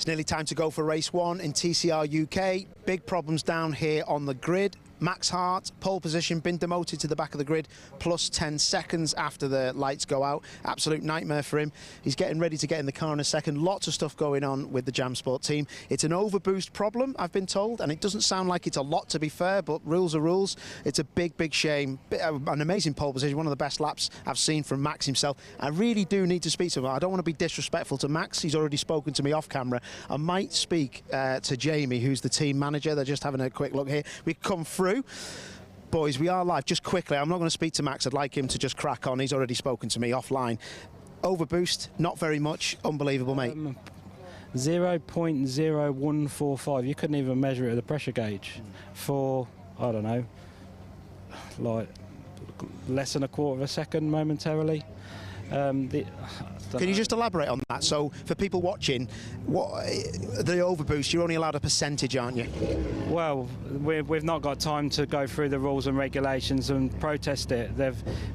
nearly time to go for race 1 in TCR UK. Big problems down here on the grid. Max Hart, pole position, been demoted to the back of the grid, plus 10 seconds after the lights go out. Absolute nightmare for him. He's getting ready to get in the car in a second. Lots of stuff going on with the Jam Sport team. It's an overboost problem, I've been told, and it doesn't sound like it's a lot, to be fair, but rules are rules. It's a big, big shame. An amazing pole position, one of the best laps I've seen from Max himself. I really do need to speak to him. I don't want to be disrespectful to Max. He's already spoken to me off camera. I might speak to Jamie, who's the team manager. They're just having a quick look here. We come through. Boys, we are live. Just quickly, I'm not going to speak to Max. I'd like him to just crack on. He's already spoken to me offline. Overboost, not very much. Unbelievable, mate. 0.0145. You couldn't even measure it with a pressure gauge for, I don't know, like less than a quarter of a second momentarily. Can you just elaborate on that? So for people watching, the overboost, you're only allowed a percentage, aren't you? Well, we've not got time to go through the rules and regulations and protest it.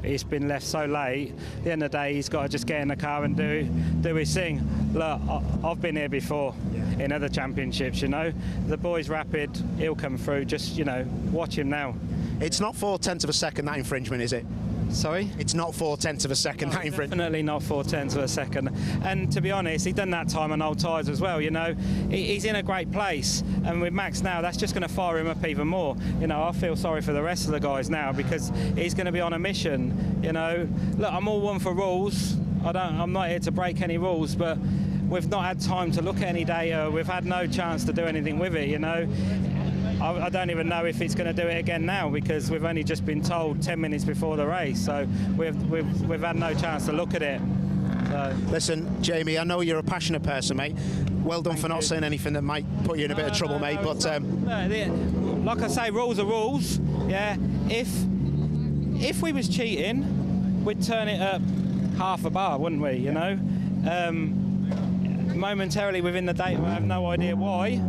It's been left so late. At the end of the day, he's got to just get in the car and do his thing. Look, I've been here before in other championships, you know. The boy's rapid, he'll come through. Just, you know, watch him now. It's not 0.4 of a second, that infringement, is it? Sorry? It's not 0.4 of a second, that infringement. Definitely not 0.4 of a second. And to be honest, he's done that time on old tyres as well, you know. He's in a great place. And with Max now, that's just going to fire him up even more. You know, I feel sorry for the rest of the guys now because he's going to be on a mission, you know. Look, I'm all one for rules. I'm not here to break any rules, but we've not had time to look at any data. We've had no chance to do anything with it, you know. I don't even know if it's going to do it again now because we've only just been told 10 minutes before the race, so we've had no chance to look at it. So. Listen, Jamie, I know you're a passionate person, mate. Well done for not saying anything that might put you in a bit of trouble, mate. But like I say, rules are rules. Yeah. If we was cheating, we'd turn it up half a bar, wouldn't we? You know. Momentarily within the data, I have no idea why.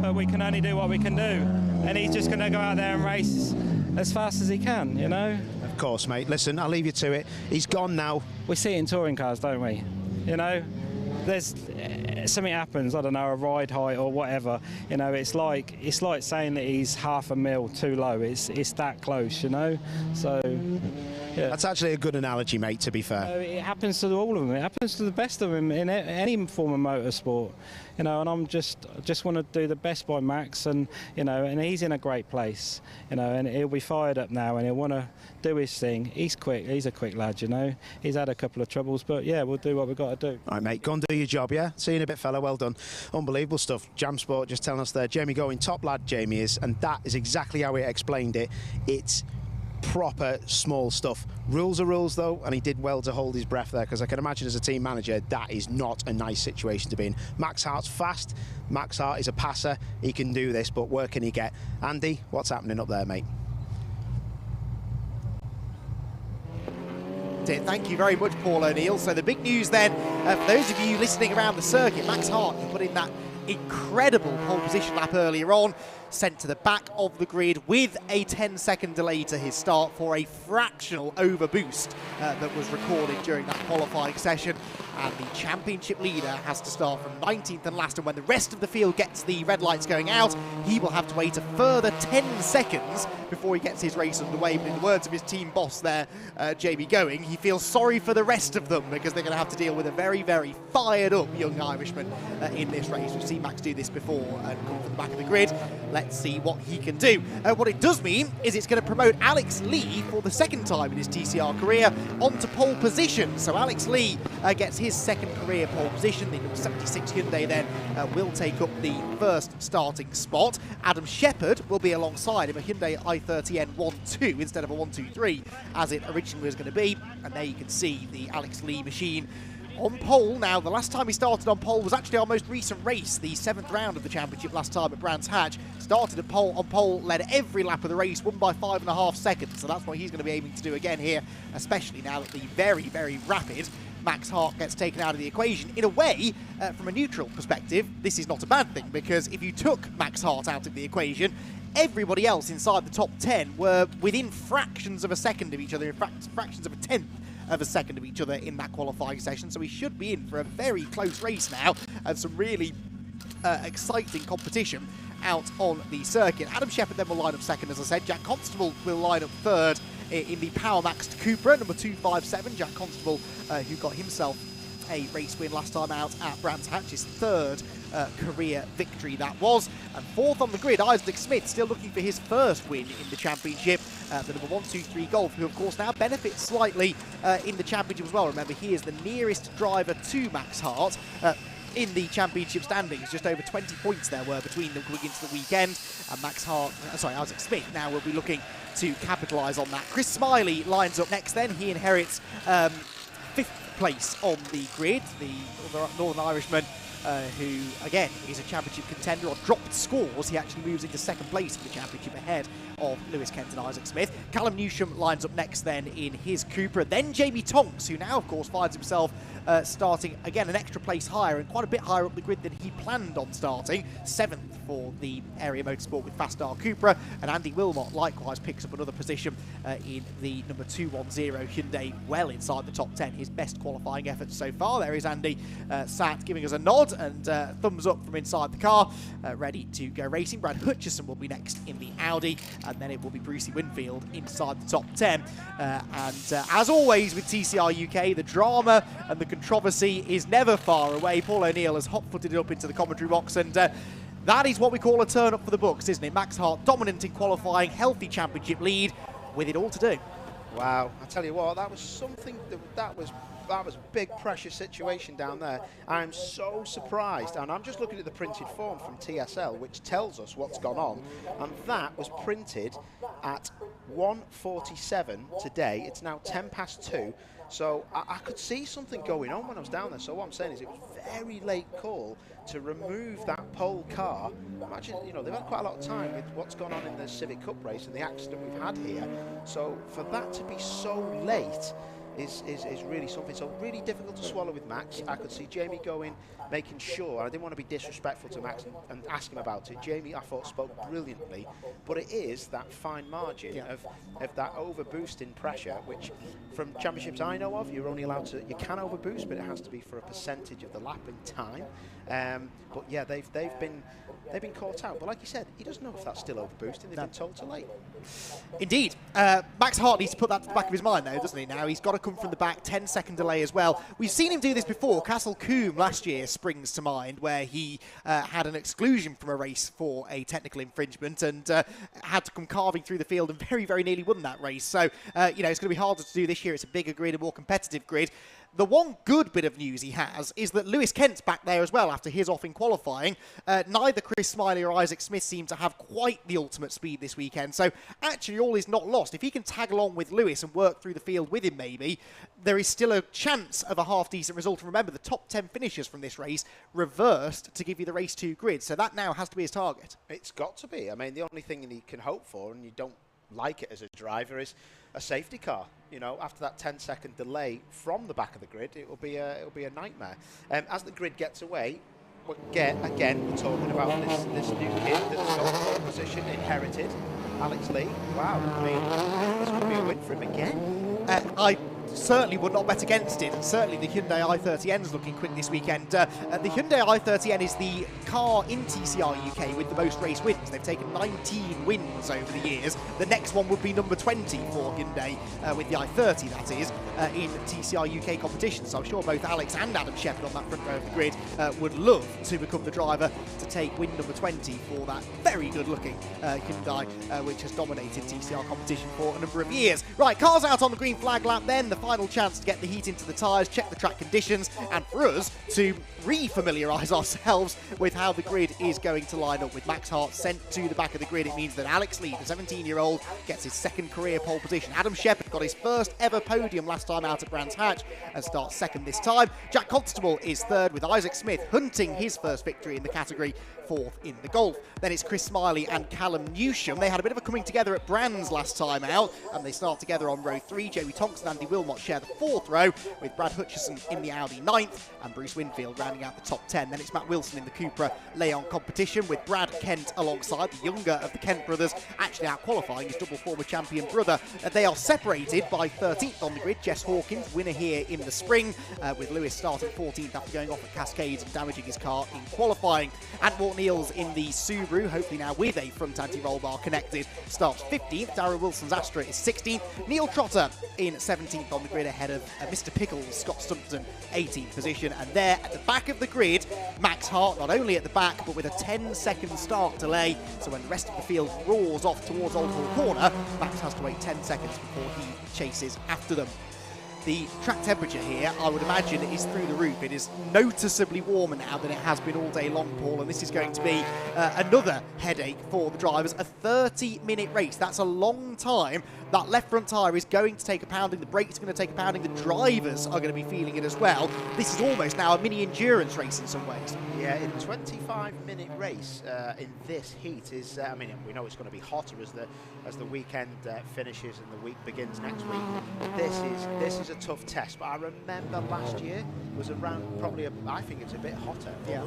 But we can only do what we can do, and he's just going to go out there and race as fast as he can, you know. Of course, mate. Listen, I'll leave you to it. He's gone now. We see it in touring cars, don't we? You know, there's something happens. I don't know, a ride height or whatever. You know, it's like saying that he's half a mil too low. It's that close, you know. So. Yeah. That's actually a good analogy, mate, to be fair. It happens to all of them. It happens to the best of them in any form of motorsport. You know, and I just want to do the best by Max, and you know, and he's in a great place. You know, and he'll be fired up now, and he'll want to do his thing. He's quick. He's a quick lad. You know, he's had a couple of troubles, but yeah, we'll do what we've got to do. All right, mate. Go and do your job. Yeah. See you in a bit, fella. Well done. Unbelievable stuff. Jam Sport just telling us there. Jamie going, top lad. Jamie is, and that is exactly how he explained it. It's proper small stuff. Rules are rules, though, and he did well to hold his breath there, because I can imagine as a team manager that is not a nice situation to be in. Max Hart's fast. Max Hart is a passer. He can do this, but where can he get? Andy, what's happening up there, mate? Thank you very much, Paul O'Neill. So the big news then, for those of you listening around the circuit, Max Hart put in that incredible pole position lap earlier on, sent to the back of the grid with a 10-second delay to his start for a fractional overboost that was recorded during that qualifying session. And the championship leader has to start from 19th and last, and when the rest of the field gets the red lights going out, he will have to wait a further 10 seconds before he gets his race underway. But in the words of his team boss there, Jamie Going, he feels sorry for the rest of them because they're going to have to deal with a very, very fired up young Irishman in this race. We've seen Max do this before and come from the back of the grid. Let's see what he can do. What it does mean is it's going to promote Alex Lee for the second time in his TCR career onto pole position. So Alex Lee gets his second career pole position. The number 76 Hyundai then will take up the first starting spot. Adam Shepherd will be alongside him, a Hyundai i30N 1.2 instead of a 1.23 as it originally was going to be. And there you can see the Alex Lee machine on pole. Now, the last time he started on pole was actually our most recent race, the 7th round of the championship last time at Brands Hatch. Started on pole, led every lap of the race, won by 5.5 seconds. So that's what he's going to be aiming to do again here, especially now that the very, very rapid Max Hart gets taken out of the equation. In a way, from a neutral perspective, this is not a bad thing, because if you took Max Hart out of the equation, everybody else inside the top 10 were within fractions of a second of each other, in fact, fractions of a tenth of a second of each other in that qualifying session, so we should be in for a very close race now and some really exciting competition out on the circuit. Adam Shepherd then will line up second, as I said. Jack Constable will line up third in the Power Maxed Cupra, number 257. Jack Constable, who got himself a race win last time out at Brands Hatch, his third career victory that was. And fourth on the grid, Isaac Smith, still looking for his first win in the championship. The number 123 Golf, who of course now benefits slightly in the championship as well. Remember, he is the nearest driver to Max Hart in the championship standings. Just over 20 points there were between them going into the weekend. And Isaac Smith now will be looking to capitalise on that. Chris Smiley lines up next then. He inherits fifth place on the grid. The Northern Irishman, who again is a championship contender, on dropped scores, he actually moves into second place in the championship ahead of Lewis Kent and Isaac Smith. Callum Newsham lines up next then in his Cupra. Then Jamie Tonks, who now of course finds himself starting again an extra place higher and quite a bit higher up the grid than he planned on starting. 7th for the area motorsport with Fast Star Cupra, and Andy Wilmot likewise picks up another position in the number 210 Hyundai, well inside the top 10. His best qualifying effort so far. There is Andy sat giving us a nod and thumbs up from inside the car, ready to go racing. Brad Hutchison will be next in the Audi, and then it will be Brucey Winfield inside the top 10. As always with TCR UK, the drama and the controversy is never far away. Paul O'Neill has hot-footed it up into the commentary box, and that is what we call a turn up for the books, isn't it? Max Hart dominant in qualifying, healthy championship lead, with it all to do. Wow, I tell you what, that was something that was a big pressure situation down there. I'm so surprised, and I'm just looking at the printed form from TSL, which tells us what's gone on, and that was printed at 1:47 today. It's now 10 past 2. So I could see something going on when I was down there. So what I'm saying is it was a very late call to remove that pole car. Imagine, you know, they've had quite a lot of time with what's gone on in the Civic Cup race and the accident we've had here. So for that to be so late is really something. So really difficult to swallow with Max. I could see Jamie going, making sure, I didn't want to be disrespectful to Max and ask him about it. Jamie, I thought, spoke brilliantly, but it is that fine margin of that over boosting pressure, which from championships I know of, you're only allowed to, you can over boost, but it has to be for a percentage of the lapping time. But yeah, they've been caught out. But like you said, he doesn't know if that's still over boosting. They've been told too late. Indeed. Max Hart needs to put that to the back of his mind, though, doesn't he? Now he's got to come from the back, 10-second delay as well. We've seen him do this before. Castle Coombe last year springs to mind, where he had an exclusion from a race for a technical infringement and had to come carving through the field and very, very nearly won that race. So, you know, it's going to be harder to do this year. It's a bigger grid, a more competitive grid. The one good bit of news he has is that Lewis Kent's back there as well after his off in qualifying. Neither Chris Smiley or Isaac Smith seem to have quite the ultimate speed this weekend, so actually all is not lost. If he can tag along with Lewis and work through the field with him maybe, there is still a chance of a half-decent result. And remember, the top 10 finishers from this race reversed to give you the race 2 grid, so that now has to be his target. It's got to be. I mean, the only thing he can hope for, and you don't like it as a driver, is a safety car. You know, after that 10-second delay from the back of the grid, it'll be a nightmare. As the grid gets away, we're talking about this new kid that's got pole position, inherited, Alex Lee. Wow, I mean, this could be a win for him again. I certainly would not bet against it, and certainly the Hyundai i30N is looking quick this weekend. The Hyundai i30N is the car in TCR UK with the most race wins. They've taken 19 wins over the years. The next one would be number 20 for Hyundai with the i30, that is, in TCR UK competition. So I'm sure both Alex and Adam Shepherd on that front row of the grid would love to become the driver to take win number 20 for that very good-looking Hyundai, which has dominated TCR competition for a number of years. Right, cars out on the green flag lap then, the final chance to get the heat into the tyres, check the track conditions, and for us to re-familiarise ourselves with how the grid is going to line up. With Max Hart sent to the back of the grid, it means that Alex Lee, the 17-year-old, gets his second career pole position. Adam Shepherd got his first ever podium last time out at Brands Hatch and starts second this time. Jack Constable is third, with Isaac Smith hunting his first victory in the category, fourth in the Golf. Then it's Chris Smiley and Callum Newsham. They had a bit of a coming together at Brands last time out, and they start together on row 3. Jamie Tonks and Andy Wilmot Wilmot share the 4th row, with Brad Hutchison in the Audi 9th and Bruce Winfield rounding out the top 10. Then it's Matt Wilson in the Cupra Leon competition, with Brad Kent alongside, the younger of the Kent brothers, actually out-qualifying his double former champion brother. They are separated by 13th on the grid, Jess Hawkins, winner here in the spring, with Lewis starting 14th after going off at Cascades and damaging his car in qualifying. And Morton Eels in the Subaru, hopefully now with a front anti-roll bar connected, starts 15th. Darren Wilson's Astra is 16th. Neil Trotter in 17th on the grid ahead of Mr. Pickles, Scott Stumpton, 18th position. And there at the back of the grid, Max Hart, not only at the back, but with a 10-second start delay. So when the rest of the field roars off towards Old Hall Corner, Max has to wait 10 seconds before he chases after them. The track temperature here, I would imagine, is through the roof. It is noticeably warmer now than it has been all day long, Paul, and this is going to be another headache for the drivers. A 30-minute race, that's a long time. That left front tyre is going to take a pounding, the brakes are going to take a pounding, the drivers are going to be feeling it as well. This is almost now a mini endurance race in some ways. Yeah, a 25-minute race in this heat is, I mean, we know it's going to be hotter as the weekend finishes and the week begins next week. This is a tough test, but I remember last year was around probably, I think it's a bit hotter. Yeah.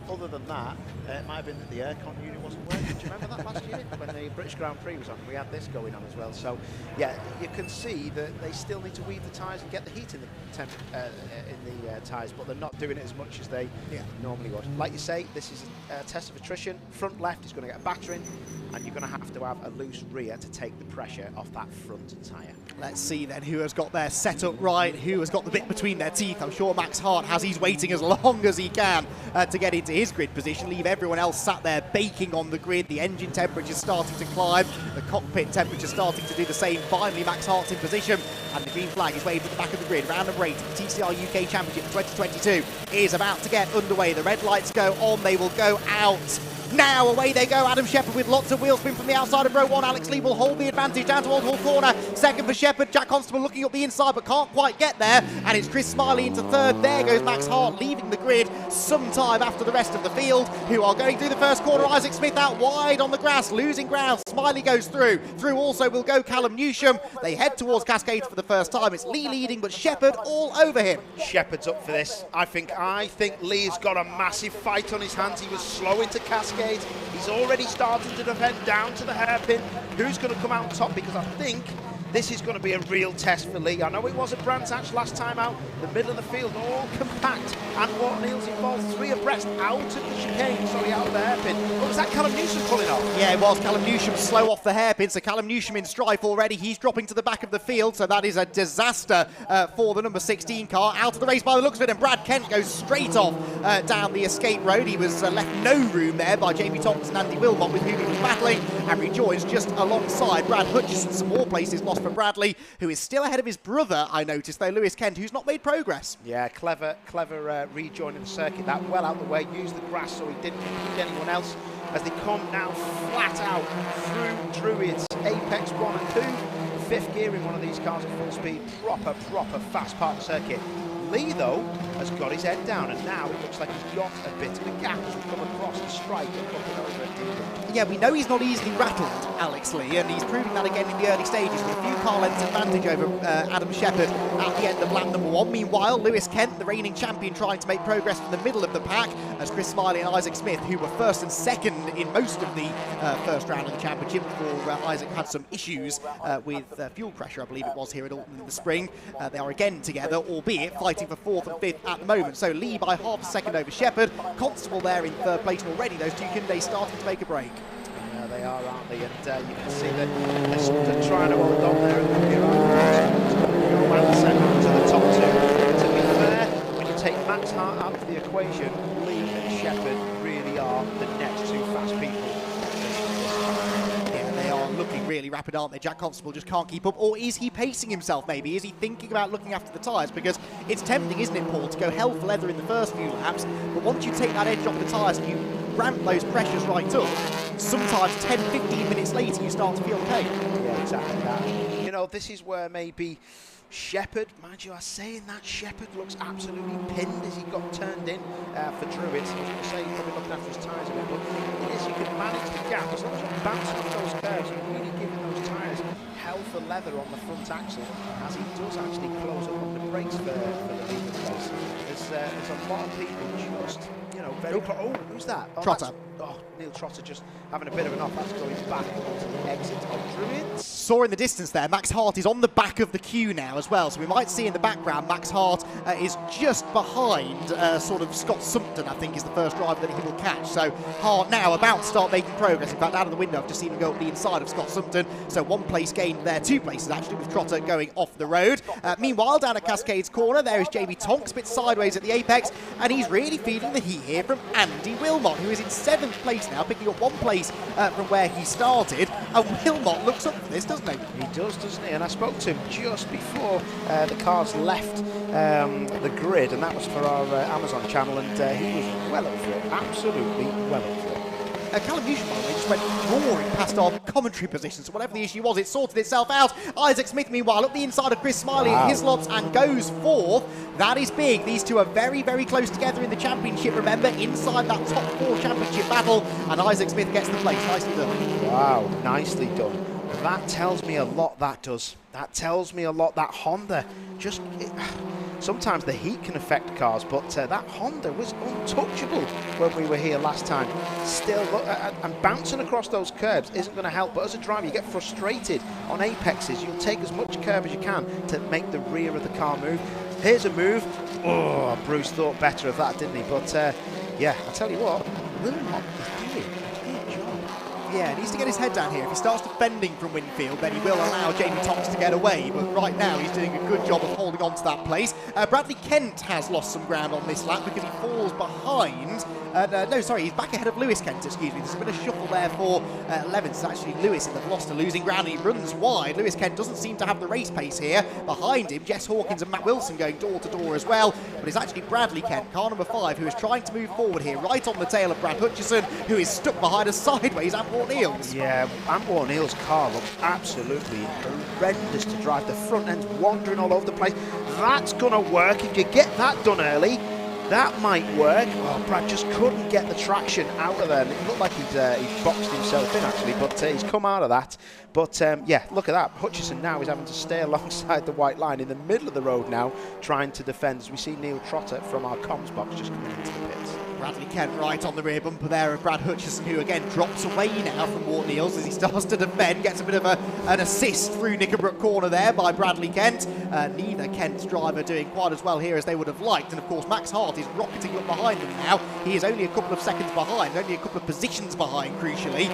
Other than that, it might have been that the aircon unit wasn't working. Do you remember that last year when the British Grand Prix was on? We had this going on as well. So, yeah, you can see that they still need to weave the tyres and get the heat in the tyres, but they're not doing it as much as they normally would. Like you say, this is a test of attrition. Front left is going to get a battering, and you're going to have a loose rear to take the pressure off that front tyre. Let's see then who has got their setup right, who has got the bit between their teeth. I'm sure Max Hart has. He's waiting as long as he can to get into his grid position, leave everyone else sat there baking on the grid. The engine temperature starting to climb, the cockpit temperature starting to do the same. Finally, Max Hart's in position, and the green flag is waved at the back of the grid. Round number 8 of the TCR UK Championship 2022 is about to get underway. The red lights go on, they will go out. Now away they go, Adam Shepherd with lots of wheel spin from the outside of row 1. Alex Lee will hold the advantage down to Old Hall Corner. Second for Shepherd, Jack Constable looking up the inside but can't quite get there. And it's Chris Smiley into third. There goes Max Hart leaving the grid some time after the rest of the field, who are going through the first corner. Isaac Smith out wide on the grass, losing ground. Smiley goes through. Through also will go Callum Newsham. They head towards Cascades for the first time. It's Lee leading, but Shepherd all over him. Shepherd's up for this. I think Lee's got a massive fight on his hands. He was slow into Cascades. He's already starting to defend down to the hairpin. Who's going to come out on top? Because I think this is going to be a real test for Lee. I know it was at Brands Hatch last time out, the middle of the field, all compact, and Morton Eels involved 3 abreast out of the chicane, out of the hairpin. But was that Callum Newsham pulling off? Yeah, it was. Callum Newsham slow off the hairpin, so Callum Newsham in strife already. He's dropping to the back of the field, so that is a disaster for the number 16 car. Out of the race by the looks of it, and Brad Kent goes straight off down the escape road. He was left no room there by Jamie Thompson and Andy Wilmot, with whom he was battling, and rejoins just alongside Brad Hutchison. Some more places lost for Bradley, who is still ahead of his brother, I noticed, though, Lewis Kent, who's not made progress. Yeah, clever rejoining the circuit, that well out the way, used the grass so he didn't impede anyone else, as they come now flat out through Druids, Apex 1 and 2, 5th gear in one of these cars at full speed, proper fast part of the circuit. Lee, though, has got his head down, and now it looks like he's got a bit of a gap as we come across the strike and looking over at Deacon. Yeah, we know he's not easily rattled, Alex Lee, and he's proving that again in the early stages with a few car lengths advantage over Adam Shepherd at the end of lap number 1. Meanwhile, Lewis Kent, the reigning champion, trying to make progress from the middle of the pack, as Chris Smiley and Isaac Smith, who were first and second in most of the first round of the championship before Isaac had some issues with fuel pressure, I believe it was, here at Oulton in the spring. They are again together, albeit fighting for 4th and 5th at the moment. So Lee by half a second over Shepherd. Constable there in 3rd place, and already those two Hyundai starting to make a break. Yeah, they are, aren't they? And you can see that they're trying to hold on there. Go around to the top 2. To be fair, when you take Max Hart out of the equation, Lee and Shepherd really are the next 2 fast people. Looking really rapid, aren't they? Jack Constable just can't keep up. Or is he pacing himself, maybe? Is he thinking about looking after the tyres? Because it's tempting, isn't it, Paul, to go hell for leather in the first few laps, but once you take that edge off the tyres and you ramp those pressures right up, sometimes 10-15 minutes later you start to feel the pain. Yeah, exactly that. You know, this is where maybe Shepherd, mind you, I was saying that Shepherd looks absolutely pinned as he got turned in for Druids. I was going to say he's probably looking after his tyres a bit, but it is, you can manage the gap as long as you're bouncing off those curves and really giving those tyres health for leather on the front axle as he does actually close up on the brakes for the lead place. There's a lot of people just, you know, very close. Oh, who's that? Oh, Trotter. Oh, Neil Trotter just having a bit of an off. That's going back onto the exit of Druids. Saw in the distance there, Max Hart is on the back of the queue now as well. So we might see in the background, Max Hart is just behind sort of Scott Sumpton, I think, is the first driver that he will catch. So Hart now about to start making progress. In fact, out of the window, I've just seen him go up the inside of Scott Sumpton. So 1 place gained there, 2 places actually, with Trotter going off the road. Meanwhile, down at Cascades Corner, there is Jamie Tonks, a bit sideways at the apex, and he's really feeling the heat here from Andy Wilmot, who is in 7th place now, picking up 1 place from where he started. And Wilmot looks up for this, doesn't he? He does, doesn't he? And I spoke to him just before the cars left the grid, and that was for our Amazon channel, and he was well up for it, absolutely well up for it. Callum Newton, by the way, just went roaring past our commentary position, so whatever the issue was, it sorted itself out. Isaac Smith, meanwhile, up the inside of Chris Smiley at Hislops and goes 4th. That is big. These two are very, very close together in the championship, remember, inside that top 4 championship battle, and Isaac Smith gets the place. Nicely done. Wow, nicely done. That tells me a lot, that does. That tells me a lot, that Honda just... sometimes the heat can affect cars, but that Honda was untouchable when we were here last time. Still, look, and bouncing across those curbs isn't going to help, but as a driver you get frustrated on apexes. You'll take as much curb as you can to make the rear of the car move. Here's a move. Oh, Bruce thought better of that, didn't he? But yeah, I tell you what, Wilmot is doing a good job. Yeah, he needs to get his head down here. If he starts defending from Winfield, then he will allow Jamie Thomas to get away. But right now, he's doing a good job of holding on to that place. Bradley Kent has lost some ground on this lap because he falls behind. No, sorry, he's back ahead of Lewis Kent, excuse me. There's a bit of shuffle there for 11th. It's actually Lewis in the Gloucester losing ground. He runs wide. Lewis Kent doesn't seem to have the race pace here. Behind him, Jess Hawkins and Matt Wilson going door to door as well. But it's actually Bradley Kent, car number 5, who is trying to move forward here, right on the tail of Brad Hutchison, who is stuck behind us sideways at Port Neils. Yeah, Antwort Neal's car looks absolutely horrendous to drive. The front end's wandering all over the place. That's going to work if you get that done early. That might work. Oh, Brad just couldn't get the traction out of there. And it looked like he'd boxed himself in, actually, but he's come out of that. But, yeah, look at that. Hutchison now is having to stay alongside the white line in the middle of the road now, trying to defend. As we see Neil Trotter from our comms box just coming into the pits. Bradley Kent right on the rear bumper there of Brad Hutchison, who again drops away now from Wart Neils as he starts to defend, gets a bit of an assist through Knickerbrook corner there by Bradley Kent. Neither Kent's driver doing quite as well here as they would have liked, and of course Max Hart is rocketing up behind them now. He is only a couple of seconds behind, only a couple of positions behind, crucially.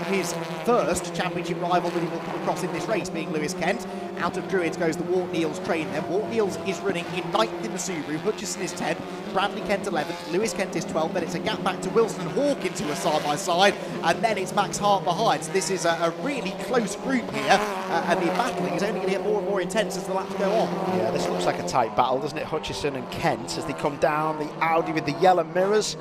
His first championship rival that he will come across in this race being Lewis Kent. Out of Druids goes the Wart Neils train then. Wart Neils is running in 9th in the Subaru, Hutchison is 10th, Bradley Kent 11th, Lewis Kent is 12th, then it's a gap back to Wilson and Hawkins who are side by side, and then it's Max Hart behind. So this is a really close group here, and the battling is only going to get more and more intense as the laps go on. Yeah, this looks like a tight battle, doesn't it? Hutchison and Kent as they come down, the Audi with the yellow mirrors.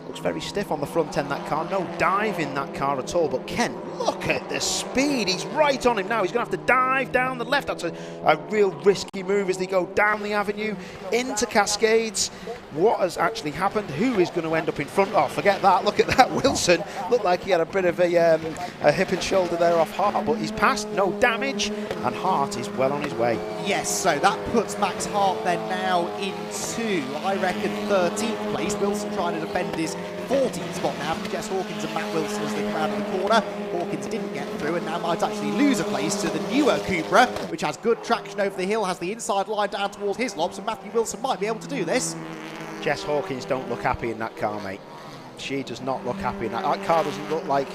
Looks very stiff on the front end, that car. No dive in that car at all. But Kent, look at the speed. He's right on him now. He's going to have to dive down the left. That's a real risky move as they go down the avenue into Cascades. What has actually happened? Who is going to end up in front? Oh, forget that. Look at that. Wilson looked like he had a bit of a hip and shoulder there off Hart, but he's passed. No damage. And Hart is well on his way. Yes, so that puts Max Hart then now into, I reckon, 13th place. Wilson trying to defend his 14th spot now for Jess Hawkins and Matt Wilson as they come out of the corner. Hawkins didn't get through and now might actually lose a place to the newer Cupra, which has good traction over the hill, has the inside line down towards Hislops, and Matthew Wilson might be able to do this. Jess Hawkins don't look happy in that car, mate. She does not look happy in that. That car doesn't look like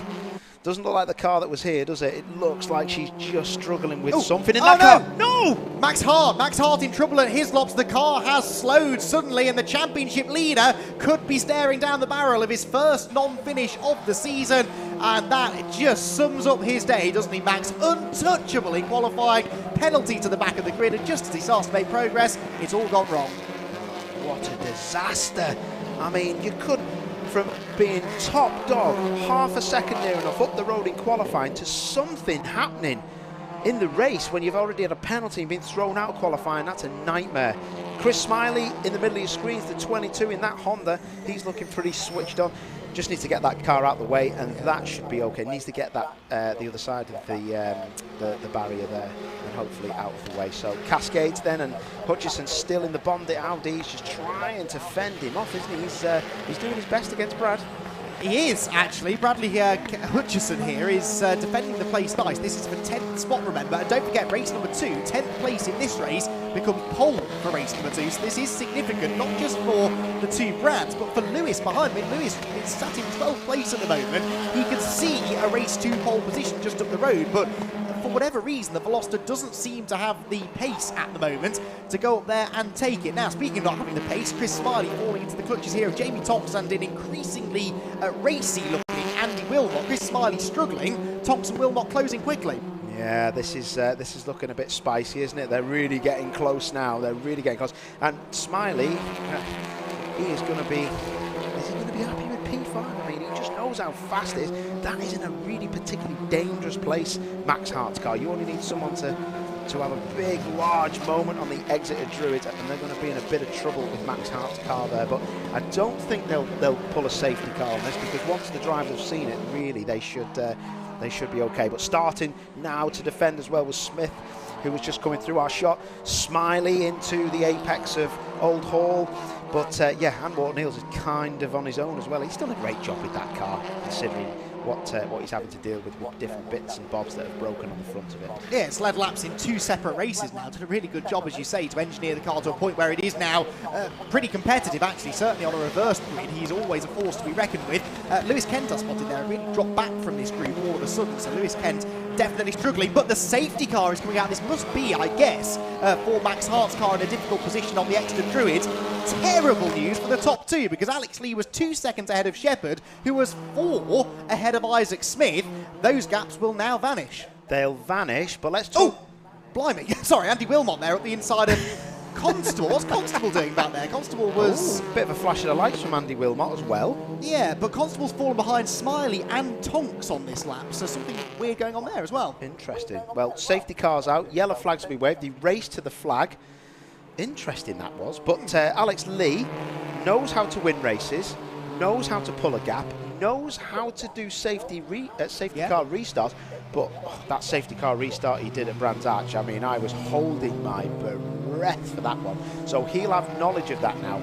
the car that was here, does it? It looks like she's just struggling with something in that car. No! Max Hart in trouble at Hislops. The car has slowed suddenly, and the championship leader could be staring down the barrel of his first non-finish of the season, and that just sums up his day, doesn't he, Max? Untouchable in qualifying, penalty to the back of the grid, and just as he starts to make progress, it's all gone wrong. What a disaster. I mean, you could, from being top dog, half a second near enough up the road in qualifying to something happening in the race when you've already had a penalty and been thrown out of qualifying. That's a nightmare. Chris Smiley in the middle of your screens, the 22 in that Honda, he's looking pretty switched on. Just needs to get that car out the way, and that should be okay. Needs to get that the other side of the barrier there, and hopefully out of the way. So Cascades then, and Hutchinson still in the Bondit Audi. He's just trying to fend him off, isn't he? He's doing his best against Brad. He is, actually. Bradley Hutchison here is defending the place nice. This is for 10th spot, remember. And don't forget, race number 2, 10th place in this race, becomes pole for race number 2. So this is significant, not just for the two Brads, but for Lewis behind me. Lewis is sat in 12th place at the moment. He can see a race 2 pole position just up the road, but for whatever reason, the Veloster doesn't seem to have the pace at the moment to go up there and take it. Now, speaking of not having the pace, Chris Smiley falling into the clutches here of Jamie Thompson and an increasingly racy-looking Andy Wilmot. Chris Smiley struggling, Thompson Wilmot closing quickly. Yeah, this is looking a bit spicy, isn't it? They're really getting close now. They're really getting close. And Smiley, he is going to be... Is he going to be happy with P5? I mean, he just knows how fast it is. That is in a really particularly dangerous place, Max Hart's car. You only need someone to have a big, large moment on the exit of Druid, and they're going to be in a bit of trouble with Max Hart's car there. But I don't think they'll pull a safety car on this, because once the drivers have seen it, really, they should be okay. But starting now to defend as well was Smith, who was just coming through our shot. Smiley into the apex of Old Hall. But yeah, and Wharton Hills is kind of on his own as well. He's done a great job with that car, considering what he's having to deal with different bits and bobs that have broken on the front of it. Yeah, it's led laps in 2 separate races now. Done a really good job, as you say, to engineer the car to a point where it is now pretty competitive, actually. Certainly on a reverse grid, he's always a force to be reckoned with. Lewis Kent, I spotted there, really dropped back from this group all of a sudden. So Lewis Kent definitely struggling, but the safety car is coming out. This must be, I guess, for Max Hart's car in a difficult position on the extra Druid. Terrible news for the top 2, because Alex Lee was 2 seconds ahead of Shepherd, who was 4 ahead of Isaac Smith. Those gaps will now vanish. They'll vanish, but let's talk... Oh, blimey. Sorry, Andy Wilmot there at the inside of Constable. What's Constable doing back there? Constable was... a bit of a flash of the lights from Andy Wilmot as well. Yeah, but Constable's fallen behind Smiley and Tonks on this lap, so something weird going on there as well. Interesting. Well, safety car's out, yellow flags will be waved. He raced to the flag. Interesting that was. But Alex Lee knows how to win races, knows how to pull a gap, knows how to do safety car restarts. But that safety car restart he did at Brands Hatch, I mean, I was holding my breath for that one. So he'll have knowledge of that now.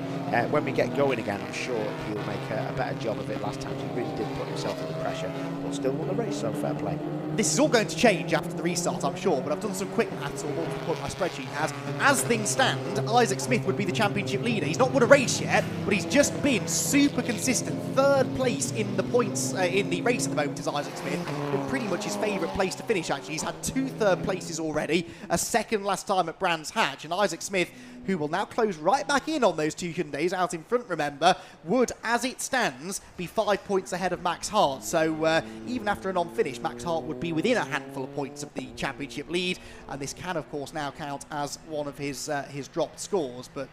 When we get going again, I'm sure he'll make a better job of it. Last time he really did put himself under pressure, but still won the race, so fair play. This is all going to change after the restart, I'm sure, but I've done some quick maths, or what my spreadsheet has. As things stand, Isaac Smith would be the championship leader. He's not won a race yet, but he's just been super consistent. 3rd place in the points in the race at the moment is Isaac Smith. Been pretty much his favourite place to finish, actually. He's had 2 third places already, a 2nd last time at Brands Hatch, and Isaac Smith, who will now close right back in on those 2 Hyundais out in front, remember, would, as it stands, be 5 points ahead of Max Hart. So even after a non-finish, Max Hart would be within a handful of points of the championship lead, and this can, of course, now count as one of his dropped scores. But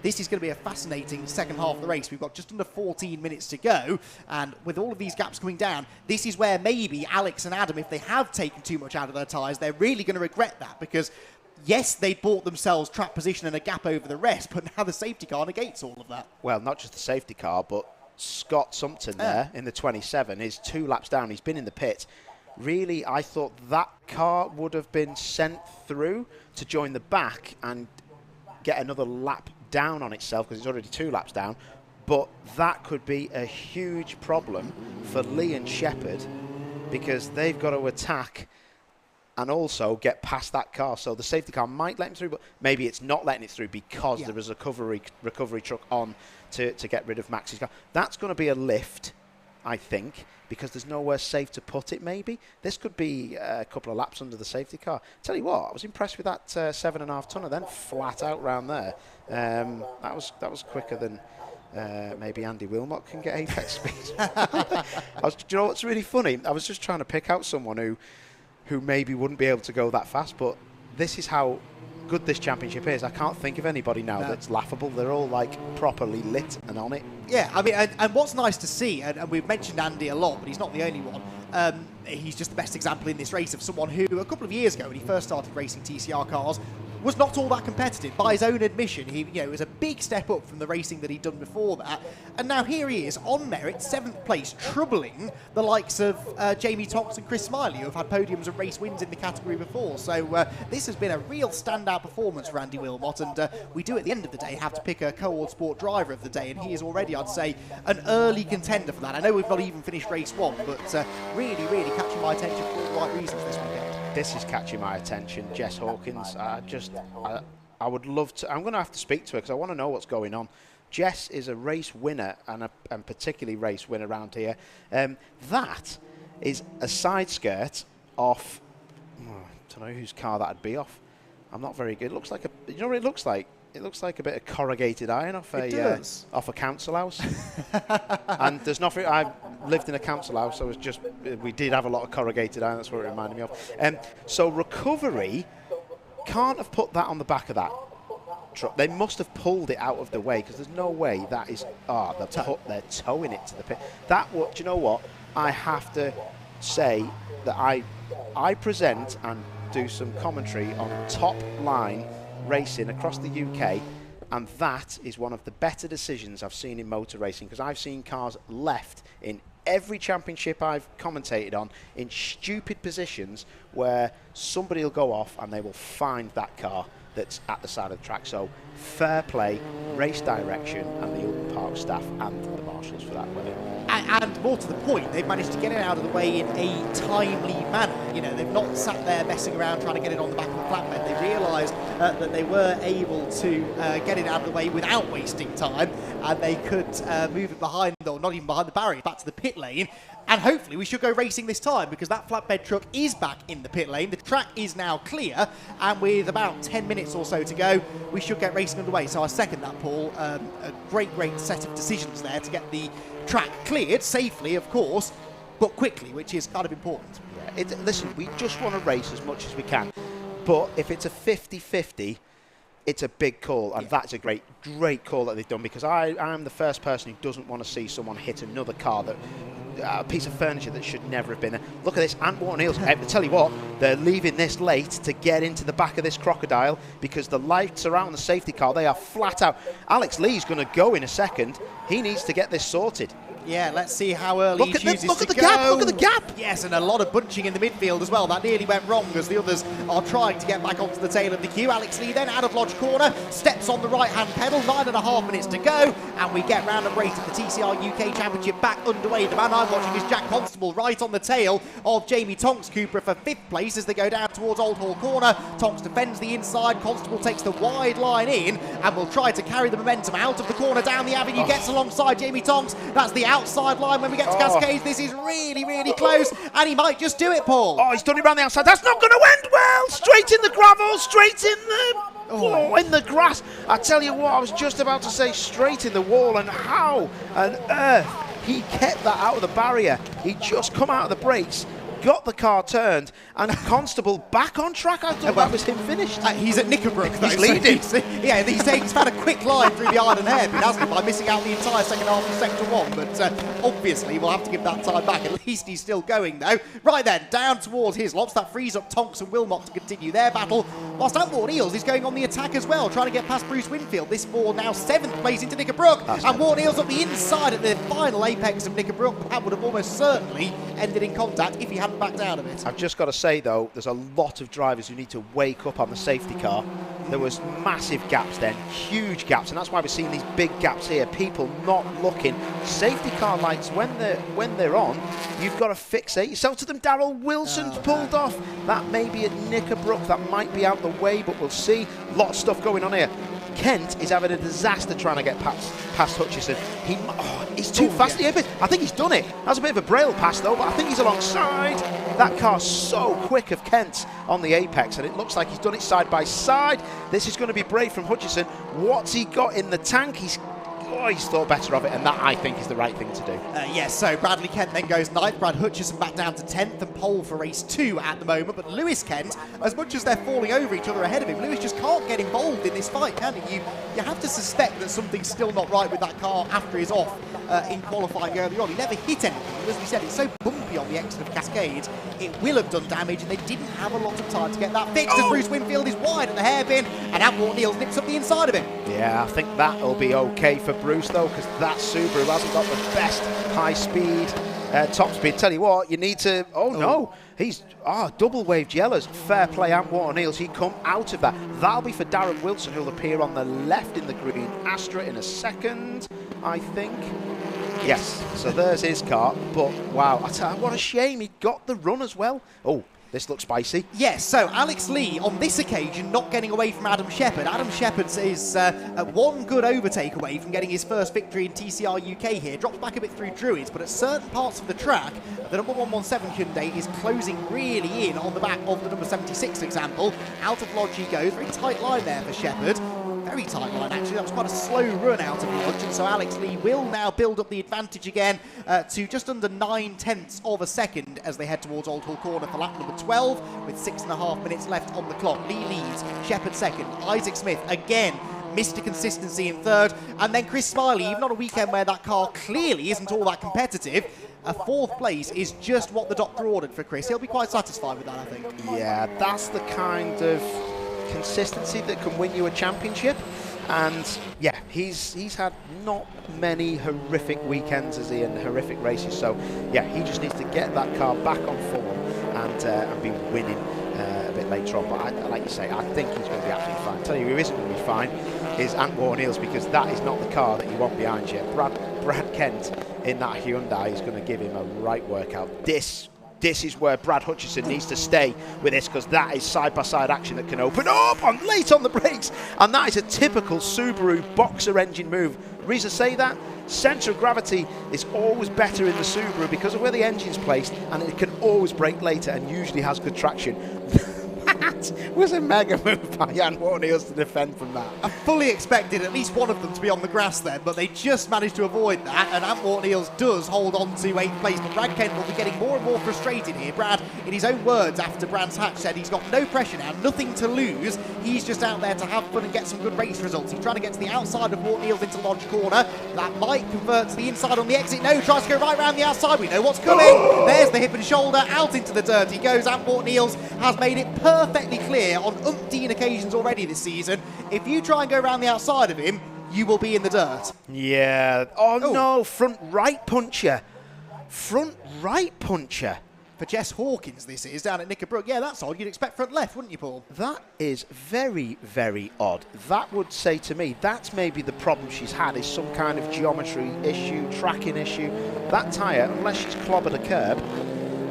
this is going to be a fascinating second half of the race. We've got just under 14 minutes to go, and with all of these gaps coming down, this is where maybe Alex and Adam, if they have taken too much out of their tyres, they're really going to regret that, because yes, they bought themselves track position and a gap over the rest, but now the safety car negates all of that. Well, not just the safety car, but Scott Sumpton there in the 27 is 2 laps down. He's been in the pit. Really, I thought that car would have been sent through to join the back and get another lap down on itself, because it's already 2 laps down. But that could be a huge problem for Lee and Shepherd, because they've got to attack and also get past that car. So the safety car might let him through, but maybe it's not letting it through because there is a recovery truck on to get rid of Max's car. That's going to be a lift, I think, because there's nowhere safe to put it, maybe. This could be a couple of laps under the safety car. Tell you what, I was impressed with that 7.5 tonner then, flat out round there. That was quicker than maybe Andy Wilmot can get apex speed. Do you know what's really funny? I was just trying to pick out someone who maybe wouldn't be able to go that fast, but this is how good this championship is. I can't think of anybody now that's laughable. They're all like properly lit and on it. Yeah, I mean, and what's nice to see, and we've mentioned Andy a lot, but he's not the only one. He's just the best example in this race of someone who, a couple of years ago, when he first started racing TCR cars, was not all that competitive. By his own admission, it was a big step up from the racing that he'd done before that. And now here he is, on merit, 7th place, troubling the likes of Jamie Tonks and Chris Smiley, who have had podiums and race wins in the category before. So this has been a real standout performance for Andy Wilmot, and we do at the end of the day have to pick a co-ord sport driver of the day, and he is already, I'd say, an early contender for that. I know we've not even finished race 1, but really, really catching my attention for all the right reasons this weekend. This is catching my attention, Jess Hawkins. I would love to. I'm going to have to speak to her because I want to know what's going on. Jess is a race winner and particularly race winner around here. That is a side skirt off. I don't know whose car that'd be off. I'm not very good. It looks like you know what it looks like? It looks like a bit of corrugated iron off off a council house. And there's nothing. I've lived in a council house. We did have a lot of corrugated iron. That's what it reminded me of. So Recovery can't have put that on the back of that truck. They must have pulled it out of the way, because there's no way that is. They're towing it to the pit. Do you know what? I have to say that I present and do some commentary on Top Line racing across the UK, and that is one of the better decisions I've seen in motor racing, because I've seen cars left in every championship I've commentated on in stupid positions where somebody will go off and they will find that car that's at the side of the track. So fair play, race direction, and the Oulton Park staff and the marshals for that winning. And more to the point, they've managed to get it out of the way in a timely manner. They've not sat there messing around trying to get it on the back of the flatbed. They realised that they were able to get it out of the way without wasting time, and they could move it behind, or not even behind the barrier, back to the pit lane. And hopefully we should go racing this time, because that flatbed truck is back in the pit lane. The track is now clear, and with about 10 minutes or so to go, we should get racing underway. So I second that, Paul. A great set of decisions there to get the track cleared safely, of course, but quickly, which is kind of important. Yeah, listen, we just want to race as much as we can, but if it's a 50-50, it's a big call, and that's a great call that they've done, because I'm the first person who doesn't want to see someone hit another car, a piece of furniture that should never have been there. Look at this, Antwerp Eels. I tell you what, they're leaving this late to get into the back of this crocodile, because the lights around the safety car, they are flat out. Alex Lee's going to go in a second. He needs to get this sorted. Yeah, let's see how early he chooses to go. Look at the gap. Yes, and a lot of bunching in the midfield as well. That nearly went wrong as the others are trying to get back onto the tail of the queue. Alex Lee then out of Lodge corner, steps on the right-hand pedal, 9.5 minutes to go, and we get round and race at the TCR UK Championship back underway. The man I'm watching is Jack Constable, right on the tail of Jamie Tonks Cooper for 5th place as they go down towards Old Hall corner. Tonks defends the inside, Constable takes the wide line in and will try to carry the momentum out of the corner down the avenue, gets alongside Jamie Tonks. That's the outside line when we get to Cascades. This is really, really close, and he might just do it, Paul. Oh, he's done it around the outside. That's not going to end well. Straight in the gravel, straight in the in the grass. I tell you what, I was just about to say straight in the wall, and how on earth he kept that out of the barrier. He just come out of the brakes, got the car turned, and Constable back on track. I thought that was him finished. He's at Knickerbrook, though. He's leading. He's found a quick line through the iron hairpin, hasn't he, by missing out the entire second half of Sector 1. But obviously, we'll have to give that time back. At least he's still going, though. Right then, down towards Hislops. That frees up Tonks and Wilmot to continue their battle. Whilst Antwerp Eels is going on the attack as well, trying to get past Bruce Winfield. This ball now 7th place into Knickerbrook. And Ward Eels up the inside at the final apex of Knickerbrook. That would have almost certainly ended in contact if he hadn't backed out of it. I've just got to say, though, there's a lot of drivers who need to wake up on the safety car. There was massive gaps then, huge gaps, and that's why we're seeing these big gaps here. People not looking. Safety car lights, when they're on, you've got to fixate yourself to them. Darrell Wilson's pulled off. That may be at Knickerbrook. That might be out the way, but we'll see. A lot of stuff going on here. Kent is having a disaster trying to get past Hutchison. He's too fast. Yeah. I think he's done it. That's a bit of a braille pass, though, but I think he's alongside. That car's so quick of Kent on the apex, and it looks like he's done it side by side. This is going to be brave from Hutchison. What's he got in the tank? He's thought better of it, and that, I think, is the right thing to do. Yes, so Bradley Kent then goes 9th, Brad Hutchison back down to 10th and pole for race 2 at the moment, but Lewis Kent, as much as they're falling over each other ahead of him, Lewis just can't get involved in this fight, can he? You have to suspect that something's still not right with that car after he's off in qualifying earlier on. He never hit anything but as we said, it's so bumpy on the exit of Cascades, it will have done damage, and they didn't have a lot of time to get that fixed. And Bruce Winfield is wide at the hairpin, and Antwort Niels nips up the inside of him. Yeah, I think that'll be okay for Bruce, though, because that Subaru hasn't got the best high-speed top speed. Tell you what, you need to... Oh, no. He's double waved yellows. Fair play, Antwort Niels. He come out of that. That'll be for Darren Wilson, who'll appear on the left in the green. Astra in a second, I think. Yes, so there's his car. But, wow, I tell you, what a shame. He got the run as well. Oh, this looks spicy. Yes, so Alex Lee, on this occasion, not getting away from Adam Shepherd. Adam Shepherd is one good overtake away from getting his first victory in TCR UK here. Drops back a bit through Druids, but at certain parts of the track, the number 117 Hyundai is closing really in on the back of the number 76 example. Out of Lodge he goes. Very tight line there for Shepherd. Very tight line, actually. That was quite a slow run out of Lodge, and so Alex Lee will now build up the advantage again to just under 9/10 of a second as they head towards Old Hall Corner for lap number 12 with 6.5 minutes left on the clock. Lee leads, Shepherd second, Isaac Smith again Mr. Consistency in third, and then Chris Smiley, even on a weekend where that car clearly isn't all that competitive, a fourth place is just what the doctor ordered for Chris. He'll be quite satisfied with that, I think. Yeah, that's the kind of consistency that can win you a championship. And yeah, he's had not many horrific weekends, has he, and horrific races. So yeah, he just needs to get that car back on form and be winning a bit later on. But like you say, I think he's going to be absolutely fine. I tell you who isn't going to be fine is Antwort Niels, because that is not the car that you want behind you. Brad Kent in that Hyundai is going to give him a right workout. This is where Brad Hutchison needs to stay with this, because that is side-by-side action that can open up on late on the brakes, and that is a typical Subaru boxer engine move. Reason to say that, centre of gravity is always better in the Subaru because of where the engine's placed, and it can always brake later and usually has good traction. That was a mega move by Antwort Niels to defend from that. I fully expected at least one of them to be on the grass then, but they just managed to avoid that, and Antwort Niels does hold on to 8th place, but Brad Kent will be getting more and more frustrated here. Brad, in his own words after Brands Hatch, said he's got no pressure now, nothing to lose. He's just out there to have fun and get some good race results. He's trying to get to the outside of Antwort Niels into Lodge Corner. That might convert to the inside on the exit. No, tries to go right round the outside. We know what's coming. There's the hip and shoulder. Out into the dirt he goes. Antwort Niels has made it perfectly clear on umpteen occasions already this season. If you try and go around the outside of him, you will be in the dirt. Yeah. Oh, no, front right puncher. Front right puncher. For Jess Hawkins this is, down at Knickerbrook. Yeah, that's odd. You'd expect front left, wouldn't you, Paul? That is very, very odd. That would say to me, that's maybe the problem she's had, is some kind of geometry issue, tracking issue. That tyre, unless she's clobbered a curb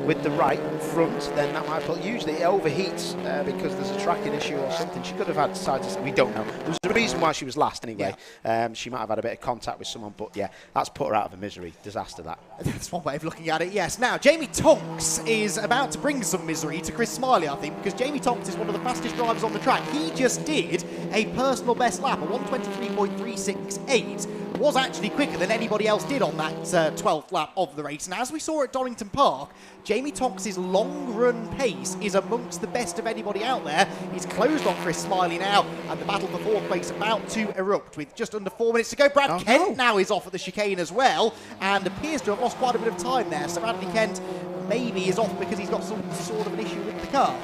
with the right front, then that might put, usually it overheats because there's a tracking issue or something. She could have had sides, we don't know. There's a reason why she was last anyway. Yeah. She might have had a bit of contact with someone, but yeah, that's put her out of a misery. Disaster, that. That's one way of looking at it, yes. Now, Jamie Tonks is about to bring some misery to Chris Smiley, I think, because Jamie Tonks is one of the fastest drivers on the track. He just did a personal best lap, a 1:23.368. Was actually quicker than anybody else did on that 12th lap of the race. And as we saw at Donington Park, Jamie Tonks' long run pace is amongst the best of anybody out there. He's closed on Chris Smiley now, and the battle for 4th place about to erupt with just under 4 minutes to go. Brad Kent now is off at the chicane as well, and appears to have lost quite a bit of time there. So Bradley Kent maybe is off because he's got some sort of an issue with the car.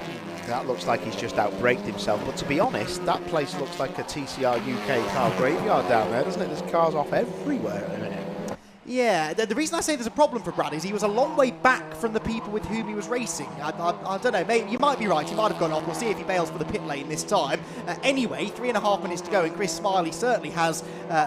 That looks like he's just outbraked himself, but to be honest, that place looks like a TCR UK car graveyard down there, doesn't it? There's cars off everywhere at the minute. Yeah, the reason I say there's a problem for Brad is he was a long way back from the people with whom he was racing. I don't know, maybe you might be right, he might have gone off. We'll see if he bails for the pit lane this time. Anyway, 3.5 minutes to go, and Chris Smiley certainly has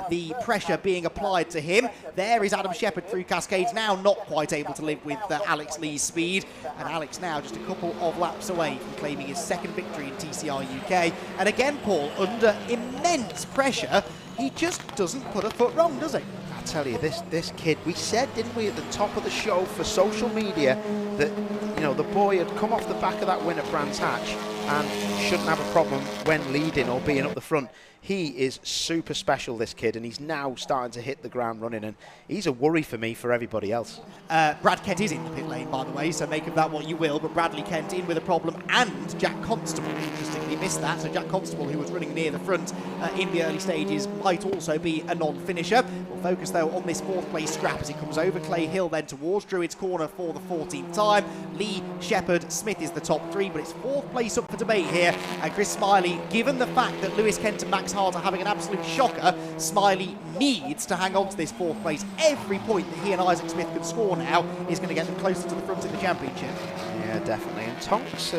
the pressure being applied to him. There is Adam Shepherd through Cascades, now not quite able to live with Alex Lee's speed. And Alex now just a couple of laps away from claiming his second victory in TCR UK. And again, Paul, under immense pressure, he just doesn't put a foot wrong, does he? I tell you, this kid, we said, didn't we, at the top of the show for social media that, you know, the boy had come off the back of that win at Brands Hatch and shouldn't have a problem when leading or being up the front. He is super special, this kid, and he's now starting to hit the ground running, and he's a worry for me for everybody else. Brad Kent is in the pit lane, by the way, so make of that what you will, but Bradley Kent in with a problem, and Jack Constable, interestingly, missed that. So Jack Constable, who was running near the front in the early stages, might also be a non-finisher. We'll focus, though, on this fourth place scrap as he comes over Clay Hill, then towards Druids Corner for the 14th time. Lee, Shepherd, Smith is the top three, but it's fourth place up for debate here. And Chris Smiley, given the fact that Lewis Kent and Max Hart are having an absolute shocker, Smiley needs to hang on to this fourth place. Every point that he and Isaac Smith can score now is going to get them closer to the front in the championship. Yeah, definitely. And Tonks